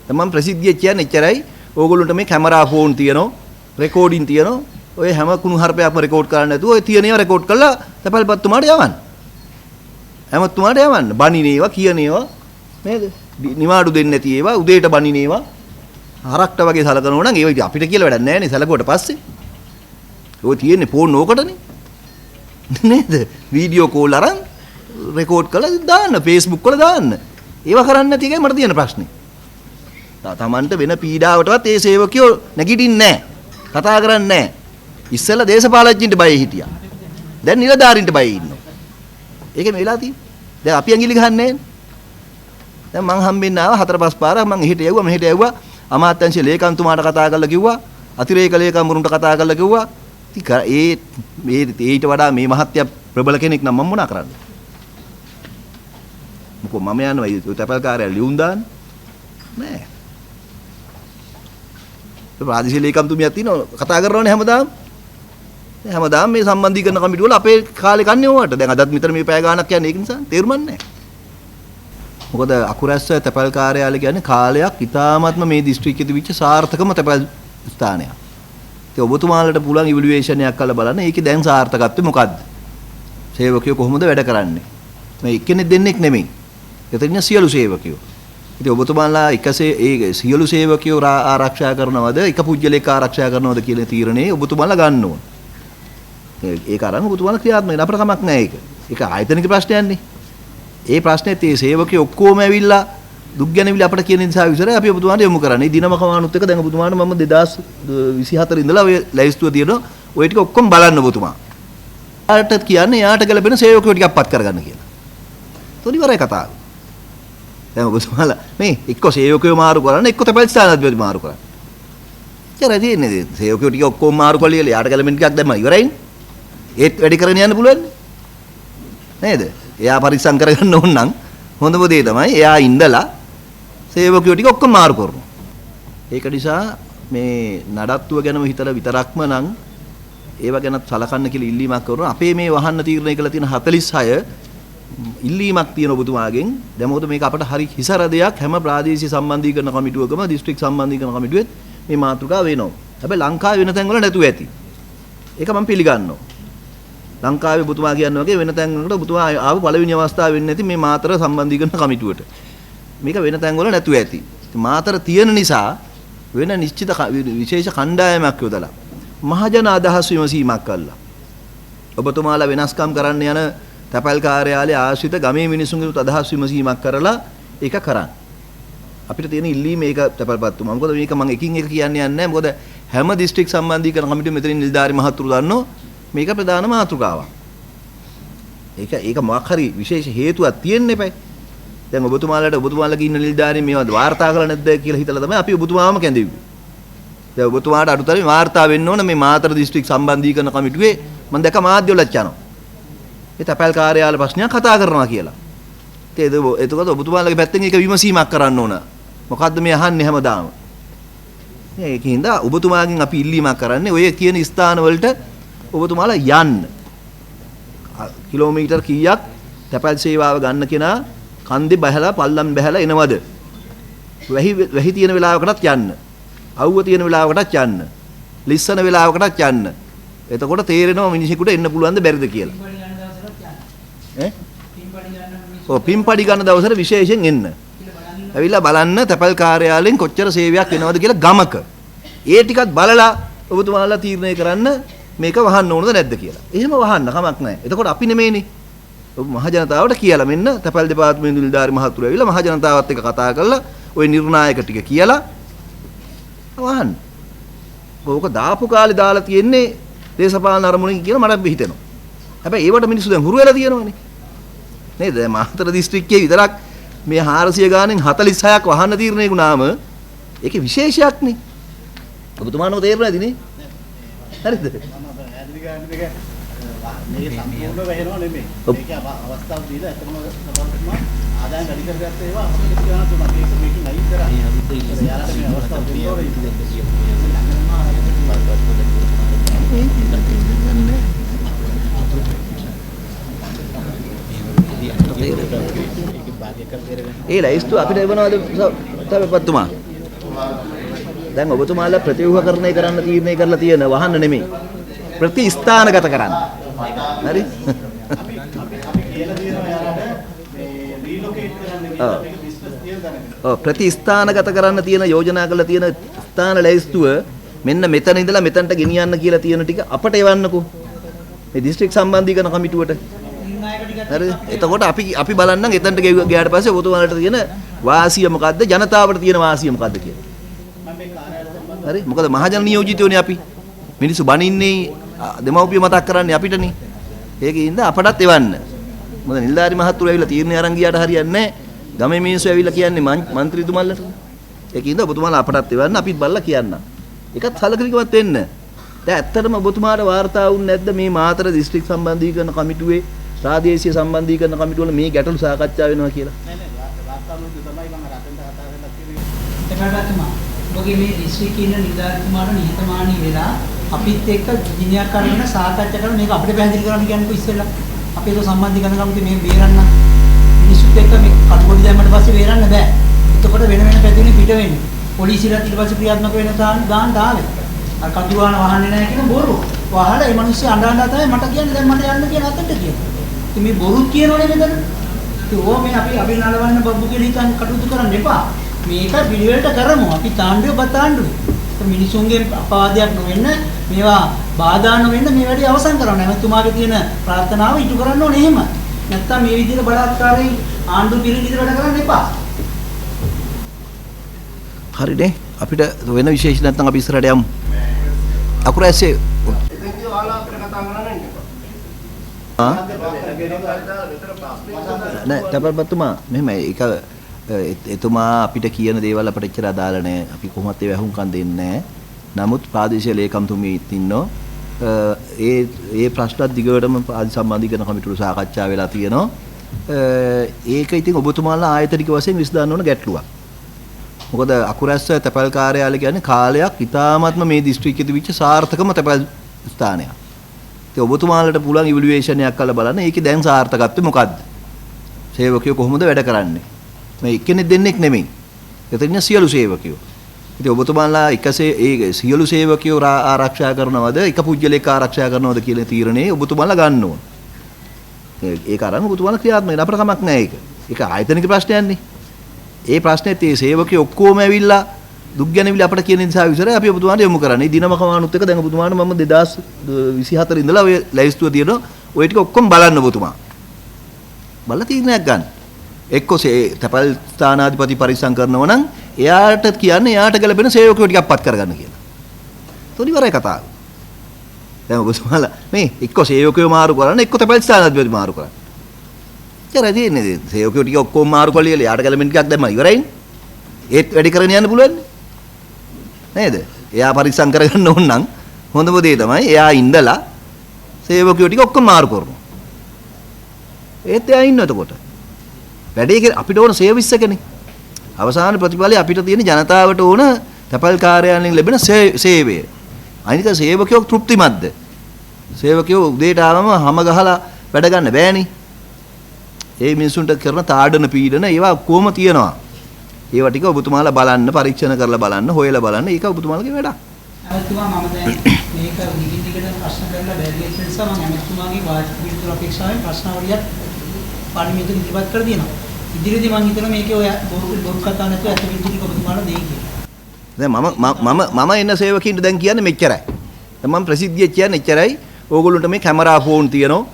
මම ප්‍රසිද්ධිය කියන්නේ එච්චරයි. ඕගොල්ලන්ට මේ කැමරා ෆෝන් තියෙනවා, රෙකෝඩින් තියෙනවා. ඔය හැම කුණු හර්පයක්ම රෙකෝඩ් කරන්න නැතුව ඔය තියෙන ඒවා රෙකෝඩ් කරලා තැපැල්පත්තුමාට යවන්න. හැමතුමාට යවන්න. බණිනේවා කියනේවා නේද? නිවාඩු දෙන්නේ නැති ඒවා, උදේට බණිනේවා. හරක්ට වගේ සලකනවා නම් ඒවා අපිට කියලා වැඩක් නැහැ නේ සලකුවට පස්සේ. ඔය තියෙන්නේ ෆෝන් ඕකටනේ. නේද? වීඩියෝ කෝල් අරන් රෙකෝඩ් කරලා දාන්න Facebook වල දාන්න. ඒවා කරන්නේ නැති එකයි මට තියෙන ප්‍රශ්නේ. තමන්ට වෙන පීඩාවටවත් ඒ සේවකයෝ නැගිටින්නේ නැහැ. කතා කරන්නේ නැහැ. ඉස්සෙල්ලා දේශපාලඥයින්ට බය හිටියා. දැන් නිලධාරීන්ට බය ඉන්නවා. ඒකේ මේ වෙලා තියෙන්නේ. දැන් අපි ඇඟිලි ගහන්නේ නැහැ. දැන් මං හම්බෙන්න ආවා 4-5 පාරක් මං එහෙට යවුවා මෙහෙට යවුවා. අමාත්‍යාංශ ලේකම්තුමාට කතා කරලා කිව්වා. අතිරේක ලේකම්වරුන්ට කතා කරලා කිව්වා. ඊට වඩා මේ මහත්ය ප්‍රබල කෙනෙක් නම් මම මොනා කරන්නේ? මොකෝ මම යනවා ඒ තැපැල් කාර්යාලය ලියුම් දාන්න නෑ. ඒ ප්‍රාදේශීය ලේකම්තුමියක් තියෙනවා කතා කරනවනේ හැමදාම මේ සම්බන්ධීකරණ කමිටුව වල අපේ කාලේ කන්නේ ඕවට. දැන් අදත් මෙතන මේ පැය ගාණක් යන්නේ ඒක නිසා තේරුම් නැහැ. මොකද අකුරැස්ස තැපැල් කාර්යාලය කියන්නේ කාලයක් ඉතාමත්ම මේ දිස්ත්‍රික්කෙදි විච්ච සාර්ථකම තැපැල් ස්ථානයක්. ඒ ඔබතුමාලට පුළුවන් ඉවැලුවේෂන් එකක් කරලා බලන්න. ඒකේ දැන් සාර්ථකත්වය මොකද්ද? සේවකයෝ කොහොමද වැඩ කරන්නේ? මේ එක්කෙනෙක් දෙන්නෙක් නෙමෙයි. එතන සියලු සේවකයෝ. ඉතින් ඔබතුමාලා එකසේ ඒ සියලු සේවකයෝ ආරක්ෂා කරනවද? එක පුජ්‍යලයක ආරක්ෂා කරනවද කියන තීරණේ ඔබතුමාලා ගන්න ඕන. ඒක අරන් ඔබතුමාලා ක්‍රියාත්මක වෙන අපර කමක් නැහැ ඒක. ඒක ආයතනික ප්‍රශ්නයක්නේ. ඒ ප්‍රශ්නේත් ඒ සේවකයෝ ඔක්කොම ඇවිල්ලා දුක් ගැනවිල අපිට කියන නිසා විතරයි අපි ඔබතුමාට යොමු කරන්නේ. දිනම කමානුත් එක දැන් ඔබතුමාට මම 2024 ඉඳලා ඔය ලැයිස්තුව තියෙනවා. ඔය ටික ඔක්කොම බලන්න ඔබතුමා. යාට කියන්නේ යාට ගැලපෙන සේවකයෝ ටිකක් පත් කරගන්න කියලා. තොරි වරයි කතාව. දැන් ඔබතුමාලා මේ එක්ක සේවකයෝ මාරු කරන්න එක්ක තැපැල් ස්ථානාධිපති මාරු කරන්න. ඉතින් තියෙන්නේ සේවකයෝ ටික ඔක්කොම මාරු කරලා යාට ගැලපෙන ටිකක් දැම්ම ඉවරයිනේ. ඒත් වැඩි කරගෙන යන්න පුළුවන් නේද? එයා පරිස්සම් කරගන්න ඕන නම් හොඳම දේ තමයි එයා ඉඳලා සේවකයෝ ටික ඔක්කොම මාරු කරනවා. ඒක නිසා මේ නඩත්තුව ගැනම හිතලා විතරක්ම නම් ඒව ගැනත් සලකන්න කියලා ඉල්ලීමක් කරනවා. අපේ මේ වහන්න තීරණය කළ තියෙන 46 ඉල්ලීමක් තියෙන ඔබතුමාගෙන්. දැන් මොකද මේක අපට හරි හිසර දෙයක් හැම ප්‍රාදේශීය සම්බන්ධීකරණ කමිටුවකම දිස්ත්‍රික් සම්බන්ධීකරණ කමිටුවෙත් මේ මාතෘකාව වෙනවා. හැබැයි ලංකාවේ වෙන තැන්වල නැතුව ඇති. ඒක මම පිළිගන්නවා. ලංකාවේ ඔබතුමා කියන්නේ වගේ වෙන තැන්වලට ඔබතුමා ආව පළවෙනි අවස්ථාව වෙන්නේ නැති මේ මාතර සම්බන්ධීකරණ කමිටුවට. මේක වෙන තැන්වල නැතුව ඇති. මාතර තියෙන නිසා වෙන නිශ්චිත විශේෂ කණ්ඩායමක් යොදලා මහජන අදහස් විමසීමක් කළා. ඔබතුමාලා වෙනස්කම් කරන්න යන තැපැල් කාර්යාලයේ ආශ්‍රිත ගමේ මිනිසුන්ගේ අදහස් විමසීමක් කරලා ඒක කරන්න. අපිට තියෙන ඉල්ලීම මේක තැපැල්පත්තුමා. මොකද මේක මම එකින් එක කියන්නේ නැහැ. මොකද හැම දිස්ත්‍රික් සම්බන්ධීකරණ කමිටුවෙම මෙතනින් නිලධාරි මහතුරු දන්නෝ මේක ප්‍රධාන මාතෘකාවක්. ඒක මොකක් හරි විශේෂ හේතුවක් තියෙන්න එපයි. දැන් ඔබතුමාලගේ ඉන්න නිලධාරීන් මේවා වාර්තා කරලා නැද්ද කියලා හිතලා තමයි අපි ඔබතුමාම කැඳෙව්වේ. දැන් ඔබතුමාට අඩුතරමේ වාර්තා වෙන්න ඕන මේ මාතර දිස්ත්‍රික් සම්බන්ධීකරණ කමිටුවේ මම දැක්ක මාධ්‍යවලත් යනවා. ඒ තැපැල් කාර්යාල ප්‍රශ්නයක් කතා කරනවා කියලා. එතකොට ඔබතුමාලගේ පැත්තෙන් ඒක විමසීමක් කරන්න ඕන. මොකද්ද මේ අහන්නේ හැමදාම? ඒකින්ද ඔබතුමාගෙන් අපි ඉල්ලීමක් කරන්නේ ඔය කියන ස්ථාන වලට ඔබතුමාලා යන්න. කිලෝමීටර් කීයක් තැපැල් සේවාව ගන්න කෙනා කන්දේ බහලා පල්ලම් බහලා එනවද? වැහි තියෙන වෙලාවකටත් යන්න. අවුව තියෙන වෙලාවකටත් යන්න. ලිස්සන වෙලාවකටත් යන්න. එතකොට තේරෙනවා මිනිහෙකුට එන්න පුළුවන්ද බැරිද කියලා. පින්පඩි ගන්න දවසට විශේෂයෙන් එන්න. ඇවිල්ලා බලන්න තැපැල් කාර්යාලයෙන් කොච්චර සේවයක් වෙනවද කියලා ගමක. ඒ ටිකත් බලලා ඔබතුමාලා තීරණය කරන්න මේක වහන්න ඕනද නැද්ද කියලා. එහෙම වහන්න කමක් නැහැ. එතකොට අපි නෙමෙයිනේ. ඔබ මහ ජනතාවට කියලා මෙන්න තැපැල් දෙපාර්තමේන්තු නිලධාරි මහතුරු ඇවිල්ලා මහ ජනතාවත් එක්ක කතා කරලා ওই නිර්ණායක ටික කියලා වහන්න. ඕක දාපු කාලේ දාලා තියෙන්නේ දේශපාලන අරමුණකින් කියලා මට හිතෙනවා. හැබැයි ඒවට මිනිස්සු දැන් හුරු වෙලා තියෙනවනේ. නේද? දැන් මාතර දිස්ත්‍රික්කයේ විතරක් මේ 400 ගානෙන් 46ක් වහන්න තීරණය වුණාම ඒකේ විශේෂයක් නේ. ඔබතුමානෝ තේරුණාද නේ? හරිද? මේක සම්පූර්ණ වෙහෙනව නෙමෙයි. මේක අවස්ථාවක් දීලා අතනම සමහරවිට ආදායම් වැඩි කරගත්ත ඒවා අපිට කියනවා තුනක් ඒක මේකෙන් අයින් කරා. යාලට මේ අවස්ථාව දෙන්නෝර ඒ ලයිස්තු අපිට එවනවාද තවපත්තුමා? දැන් ඔබතුමාලා ප්‍රතිව්‍යුහකරණය කරන්න තීරණය කරලා තියෙන වහන්න නෙමෙයි. ප්‍රතිස්ථානගත කරන්න. හරි? අපි කියලා දෙනවා යාළුවාට මේ රීලොකේට් කරන්න කියලා මේක බිස්නස් කියලා දැනගෙන. ඔව් ප්‍රතිස්ථානගත කරන්න තියෙන යෝජනා කරලා තියෙන ස්ථාන ලැයිස්තුව මෙන්න මෙතන ඉඳලා මෙතනට ගෙනියන්න කියලා තියෙන ටික අපට එවන්නකෝ. මේ දිස්ත්‍රික් සම්බන්ධීකරණ කමිටුවට. හරිද? එතකොට අපි බලන්නම් එතනට ගියාට පස්සේ ඔබතුමාලට තියෙන වාසිය මොකද්ද? ජනතාවට තියෙන වාසිය මොකද්ද කියලා. හරි? මොකද මහජන නියෝජිතයෝනේ අපි. මිනිස්සු බනින්නේ දෙමව්පිය මතක් කරන්නේ අපිටනේ. ඒකින්ද අපටත් එවන්න. මොකද නිලධාරි මහත්තුරු ඇවිල්ලා තීරණය අරන් ගියාට හරියන්නේ නැහැ. ගමේ මිනිස්සු ඇවිල්ලා කියන්නේ മന്ത്രിතුමල්ලට. ඒකින්ද ඔබතුමාලා අපටත් එවන්න අපිත් බලලා කියන්න. ඒකත් සලකලිකවත් වෙන්න. දැන් ඇත්තටම ඔබතුමාට වාර්තා වුනේ නැද්ද මේ මාතර දිස්ත්‍රික් සම්බන්ධීකරණ කමිටුවේ ප්‍රාදේශීය සම්බන්ධීකරණ කමිටුවල මේ ගැටලු සාකච්ඡා වෙනවා කියලා? නෑ වාර්තාවලුත් තමයි මම රටෙන්ට කතා කරලා කිව්වේ. එකට ඔබගේ මේ දිස්ත්‍රික්කයේ ඉන්න නිලධාරීතුමාට නිහතමානී වෙලා අපිත් එක්ක දිනයක් කරගෙන සාකච්ඡා කරලා මේක අපිට පැහැදිලි කරන්න කියන්නකෝ ඉස්සෙල්ලා. අපි ඒක සම්බන්ධීකරණ කමිටුවේ මේ බේරන්න මිනිස්සුත් එක්ක මේ කටුකොඩි දැම්මට පස්සේ බේරන්න බෑ. එතකොට වෙන පැතුනේ පිට වෙන්නේ. පොලිසියලා ඊට පස්සේ ක්‍රියාත්මක වෙන දාන්න ආවේ. අර කඳුවාන වහන්නේ නැහැ කියන බොරු. වහලා මේ මිනිස්සු අඬනවා තමයි මට කියන්නේ දැන් මට යන්න කියන අතට කියනවා. ඉතින් මේ බොරුත් කියනවනේ මෙතන. ඉතින් ඕවා මේ අපි නලවන්න බබ්බු කියලා හිතන් කටයුතු කරන්න එපා. මේක පිළිවෙලට කරමු. අපි තාණ්ඩුවේ බතාණ්ඩුවේ. මිනිසුන්ගේ අපවාදයක් නොවෙන්න මේවා බාධා නොවෙන්න මේ වැඩේ අවසන් කරන්න. එමෙතුමාගේ තියෙන ප්‍රාර්ථනාව ඉටු කරන්න ඕනේ එහෙම. නැත්තම් මේ විදිහට බලාත්කාරයෙන් ආණ්ඩු පිළිවිද වැඩ කරන්න එපා. හරිනේ අපිට වෙන විශේෂ නැත්නම් අපි ඉස්සරහට යමු. අකුර ඇස්සේ නෑ තපල්පතුමා මෙහෙමයි ඒක එතුමා අපිට කියන දේවල් අපිට එච්චර අදාළ නැහැ. අපි කොහොමත් ඒව අහුම්කම් දෙන්නේ නැහැ. නමුත් ප්‍රාදේශීය ලේකම්තුමිය ඉන්නවා. ඒ ප්‍රශ්නත් දිගටම ආදි සම්බන්ධීකරණ කමිටුව සාකච්ඡා වෙලා තියෙනවා. ඒක ඉතින් ඔබතුමාලා ආයතනික වශයෙන් විසඳන්න ඕන ගැටලුවක්. මොකද අකුරැස්ස තැපැල් කාර්යාලය කියන්නේ කාලයක් ඉතාමත්ම මේ දිස්ත්‍රික්කෙ තිබිච්ච සාර්ථකම තැපැල් ස්ථානයක්. ඉතින් ඔබතුමාලට පුළුවන් ඉවැලුවේෂන් එකක් කරලා බලන්න. ඒකේ දැන් සාර්ථකත්වය මොකද්ද? සේවකයෝ කොහොමද වැඩ කරන්නේ? මේ එක්කෙනෙක් දෙන්නෙක් නෙමෙයි. එතන සියලු සේවකයෝ. ඉතින් ඔබතුමාලා එකසේ ඒ සියලු සේවකයෝ ආරක්ෂා කරනවද එක පුජ්‍යලෙක් ආරක්ෂා කරනවද කියලා තීරණේ ඔබතුමාලා ගන්න ඕන. ඒක අරන් ඔබතුමාලා ක්‍රියාත්මක වෙන අපිට කමක් නැහැ ඒක. ඒක ආයතනික ප්‍රශ්නයක්නේ. ඒ ප්‍රශ්නේත් ඒ සේවකයෝ ඔක්කොම ඇවිල්ලා දුක් ගැනවිල අපිට කියන නිසා විතරයි අපි ඔබතුමාට යොමු කරන්නේ. දිනම කමානුත් එක දැන් ඔබතුමාට මම 2024 ඉඳලා ඔය ලැයිස්තුව තියෙනවා. ඔය ටික ඔක්කොම බලන්න ඔබතුමා. බලලා තීරණයක් ගන්න. එක්කෝ තැපැල් ස්ථානාධිපති පරිස්සම් කරනවා නම් එයාට කියන්නේ එයාට ගැලපෙන සේවකයෝ ටිකක් පත් කරගන්න කියලා. ඒතොත් ඉවරයි කතාව. දැන් ඔබතුමාලා මේ එක්කෝ සේවකයෝ මාරු කරන්න එක්කෝ තැපැල් ස්ථානාධිපති මාරු කරන්න. ඉතින් තියෙන්නේ සේවකයෝ ටික ඔක්කොම මාරු කරලා එයාට ගැලපෙන ටිකක් දැම්ම ඉවරයිනේ. ඒත් වැඩි කරගෙන යන්න පුළුවන් නේද? එයා පරිස්සම් කරගන්න ඕන නම් හොඳම දේ තමයි එයා ඉඳලා සේවකයෝ ටික ඔක්කොම මාරු කරනවා. ඒත් එයා ඉන්න එතකොට වැඩේ අපිට ඕන සර්විස් එකනේ. අවසාන ප්‍රතිඵලය අපිට තියෙන ජනතාවට ඕන තැපැල් කාර්යාලයෙන් ලැබෙන සේවය. අනික සේවකයෝ තෘප්තිමත්ද? සේවකයෝ උදේට ආවම හැම ගහලා වැඩ ගන්න බෑනේ. ඒ මිනිසුන්ට කරන තාඩන පීඩන ඒවා කොහොම තියනවා. ඒවා ටික ඔබතුමාලා බලන්න පරීක්ෂණ කරලා බලන්න හොයලා බලන්න ඒක ඔබතුමාලගේ වැඩක්. අවතුමා මම දැන් මේක දිගින් දිගට ප්‍රශ්න කරලා බැරි නිසා මම අමතුමාගේ වාචික විස්තර අපේක්ෂාවෙන් ප්‍රශ්නාවලියක් පාර්ලිමේන්තුවේ ඉදිරිපත් කර දෙනවා. ඉදිරියේදී මම හිතනවා මේකේ ඔය බොරු කතා නැතුව ඇත්ත විදිහට ඔබතුමාලා දෙයි කියලා. දැන් මම එන්න සේවකින්ට දැන් කියන්නේ මෙච්චරයි. දැන් මම ප්‍රසිද්ධිය කියන්නේ එච්චරයි. ඕගොල්ලන්ට මේ කැමරා ෆෝන් තියෙනවා,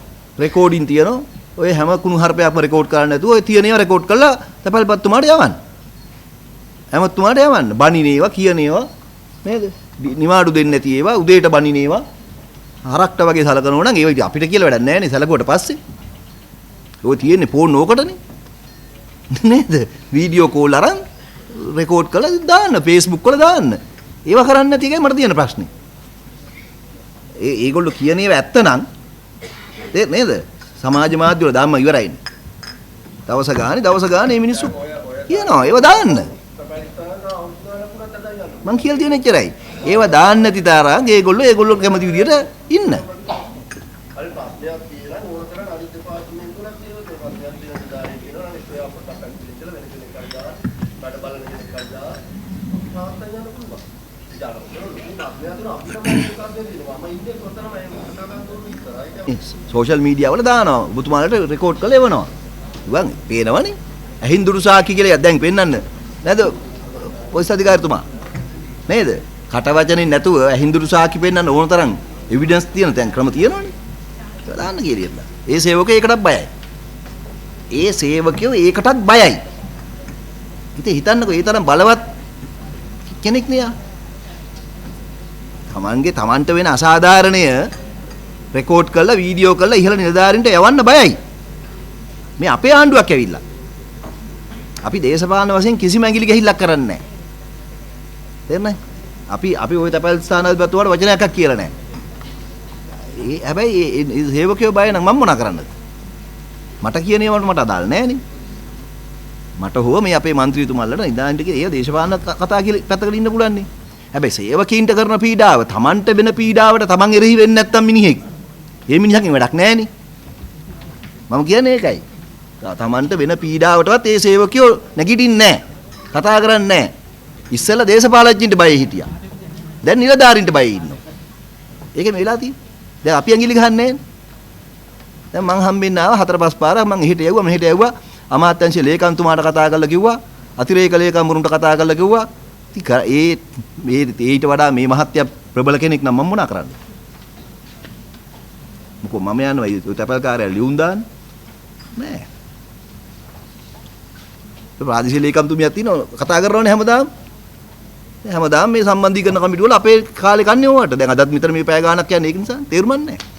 රෙකෝඩින් තියෙනවා. ඔය හැම කුණු හර්පයක්ම රෙකෝඩ් කරන්න නැතුව ඔය තියෙන ඒවා රෙකෝඩ් කරලා තැපැල්පත්තුමාට යවන්න. හැමතුමාට යවන්න. බණින ඒවා කියන ඒවා නේද? නිවාඩු දෙන්නේ නැති ඒවා උදේට බණින ඒවා හරක්ට වගේ සලකනවා නම් ඒවා අපිට කියලා වැඩක් නැහැ නේ සලකුවට පස්සේ. ඔය තියෙන්නේ ෆෝන් ඕකටනේ. නේද? වීඩියෝ කෝල් අරන් රෙකෝඩ් කරලා දාන්න Facebook වල දාන්න. ඒවා කරන්නේ නැති එකයි මට තියෙන ප්‍රශ්නේ. ඒගොල්ලෝ කියන ඒවා ඇත්ත නම් නේද? සමාජ මාධ්‍ය වල දාන්න ඉවරයිනේ. දවස ගානේ මේ මිනිස්සු කියනවා ඒවා දාන්න. මං කියලා තියෙන එච්චරයි. ඒවා දාන්න නැති තරම් ඒගොල්ලෝ කැමති විදියට ඉන්න. සෝෂල් මීඩියා වල දානවා ඔබතුමාලට රෙකෝඩ් කරලා එවනවා. ඉතින් පේනවනේ. ඇහිඳුරු සාකි කියලා දැන් පෙන්නන්න. නේද? පොලිස් අධිකාරිතුමා. නේද? කට වචනින් නැතුව ඇහිඳුරු සාකි පෙන්නන්න ඕන තරම් එවිඩන්ස් තියෙන දැන් ක්‍රම තියෙනවනේ. ඒක දාන්න කියලා. ඒ සේවකයෝ ඒකටත් බයයි. ඒ සේවකයෝ ඒකටත් බයයි. ඉතින් හිතන්නකෝ ඒ තරම් බලවත් කෙනෙක් නේ. තමන්ට වෙන අසාධාරණය රෙකෝඩ් කරලා වීඩියෝ කරලා ඉහළ නිලධාරීන්ට යවන්න බයයි. මේ අපේ ආණ්ඩුවක් ඇවිල්ලා. අපි දේශපාලන වශයෙන් කිසිම ඇඟිලි ගහිල්ලක් කරන්නේ නැහැ. තේරෙනවද? අපි ওই තපල් ස්ථානාධිපතිවරුන්ට වචනයක් කියලා නැහැ. හැබැයි ඒ සේවකයෝ බය නම් මම මොනා කරන්නද? මට කියන ඒවාට මට අදාළ නැහැනේ. මට හෝ මේ අපේ മന്ത്രിතුමල්ලට ඉදාන්ට කියලා ඒ දේශපාලන කතා කියලා පැත්තකට ඉන්න පුළුවන් නේ. හැබැයි සේවකීන්ට කරන පීඩාව තමන්ට වෙන පීඩාවට තමන් එරෙහි වෙන්නේ නැත්තම් මිනිහෙක්. ඒ මිනිහකින් වැඩක් නැහැනේ. මම කියන්නේ ඒකයි. තමන්ට වෙන පීඩාවටවත් ඒ සේවකයෝ නැගිටින්නේ නැහැ. කතා කරන්නේ නැහැ. ඉස්සෙල්ලා දේශපාලඥයින්ට බයෙ හිටියා. දැන් නිලධාරීන්ට බයෙ ඉන්නවා. ඒකේ මේ වෙලා තියෙන්නේ. දැන් අපි ඇඟිලි ගහන්නේ නැහැ. දැන් මං හම්බෙන්න ආව 4-5 පාරක් මං එහෙට යවුවා මෙහෙට යවුවා අමාත්‍යාංශ ලේකම්තුමාට කතා කරලා කිව්වා අතිරේක ලේකම්වරුන්ට කතා කරලා කිව්වා ඊට වඩා මේ මහත්ය ප්‍රබල කෙනෙක් නම් මම මොනා කරන්නේ මොකෝ මම යනවා ඒ තැපල් කාර්යය ලියුම් දාන්න නෑ ඒ ප්‍රාදේශීය ලේකම්තුමියක් තියෙනවා කතා කරනවනේ හැමදාම මේ සම්බන්ධීකරණ කමිටුව වල අපේ කාලේ කන්නේ ඕවට දැන් අදත් මෙතන මේ පැය ගාණක් යන්නේ ඒක නිසා තේරුම් නැහැ